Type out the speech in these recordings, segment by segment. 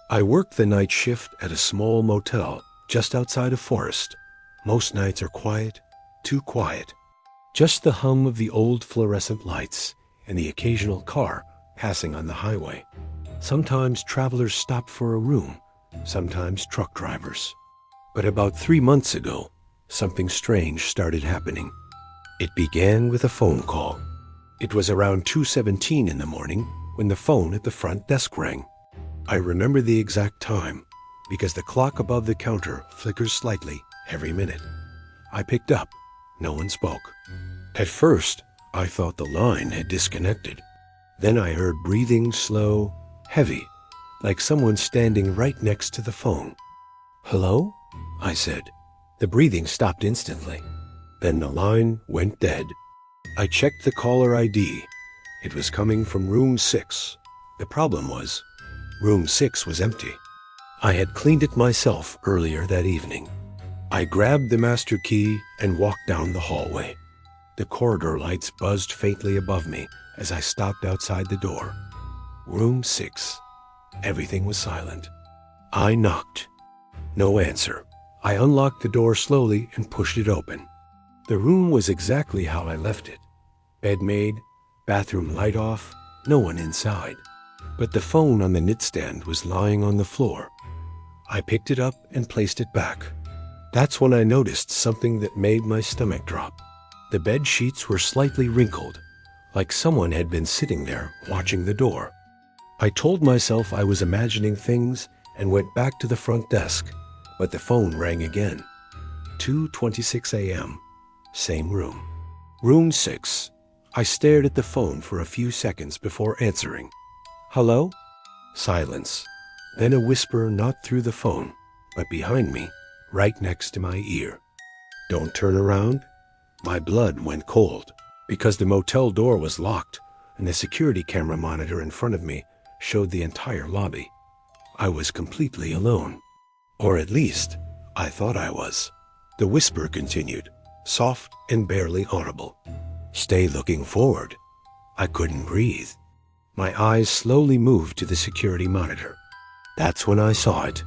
I work the night shift at a small motel just outside of Forest. Most nights are quiet, too quiet. Just the hum of the old fluorescent lights and the occasional car passing on the highway. Sometimes travelers stop for a room, sometimes truck drivers. But about 3 months ago, something strange started happening. It began with a phone call. It was around 2:17 in the morning when the phone at the front desk rang. I remember the exact time because the clock above the counter flickers slightly every minute. I picked up. No one spoke. At first, I thought the line had disconnected. Then I heard breathing slow, heavy, like someone standing right next to the phone. "Hello?" I said. The breathing stopped instantly. Then the line went dead. I checked the caller ID. It was coming from room 6. The problem was, room 6 was empty. I had cleaned it myself earlier that evening. I grabbed the master key and walked down the hallway. The corridor lights buzzed faintly above me as I stopped outside the door. Room 6. Everything was silent. I knocked. No answer. I unlocked the door slowly and pushed it open. The room was exactly how I left it. Bed made, bathroom light off, no one inside. But the phone on the nightstand was lying on the floor. I picked it up and placed it back. That's when I noticed something that made my stomach drop. The bed sheets were slightly wrinkled, like someone had been sitting there watching the door. I told myself I was imagining things and went back to the front desk, but the phone rang again. 2:26 a.m. Same room. Room 6. I stared at the phone for a few seconds before answering. "Hello?" Silence. Then a whisper not through the phone, but behind me, right next to my ear. "Don't turn around." My blood went cold because the motel door was locked and the security camera monitor in front of me showed the entire lobby. I was completely alone. Or at least, I thought I was. The whisper continued, soft and barely audible. "Stay looking forward." I couldn't breathe. My eyes slowly moved to the security monitor. That's when I saw it.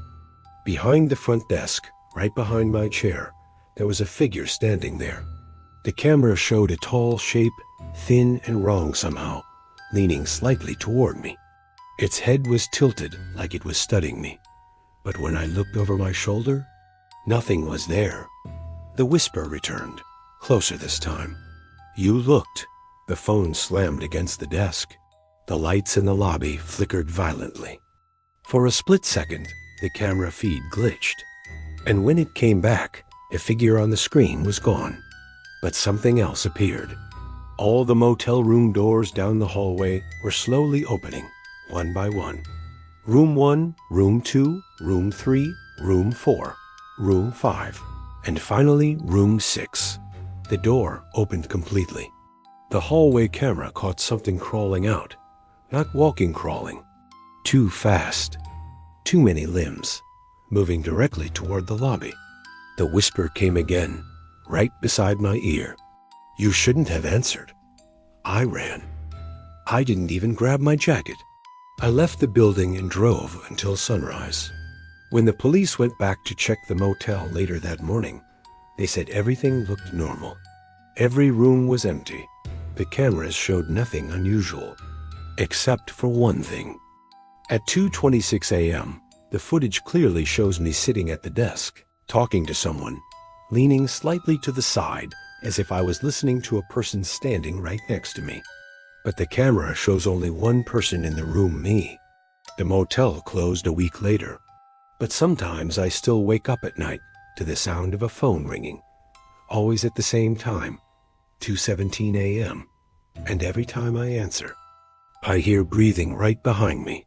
Behind the front desk, right behind my chair, there was a figure standing there. The camera showed a tall shape, thin and wrong somehow, leaning slightly toward me. Its head was tilted like it was studying me. But when I looked over my shoulder, nothing was there. The whisper returned, closer this time. "You looked." The phone slammed against the desk. The lights in the lobby flickered violently. For a split second, the camera feed glitched. And when it came back, the figure on the screen was gone. But something else appeared. All the motel room doors down the hallway were slowly opening, one by one. Room 1, Room 2, Room 3, Room 4, Room 5, and finally Room 6. The door opened completely. The hallway camera caught something crawling out. Not walking crawling. Too fast. Too many limbs. Moving directly toward the lobby. The whisper came again, right beside my ear. "You shouldn't have answered." I ran. I didn't even grab my jacket. I left the building and drove until sunrise. When the police went back to check the motel later that morning, they said everything looked normal. Every room was empty. The cameras showed nothing unusual, except for one thing. At 2:26 a.m., the footage clearly shows me sitting at the desk, talking to someone, leaning slightly to the side as if I was listening to a person standing right next to me. But the camera shows only one person in the room, me. The motel closed a week later. But sometimes I still wake up at night to the sound of a phone ringing, always at the same time, 2:17 a.m. And every time I answer, I hear breathing right behind me.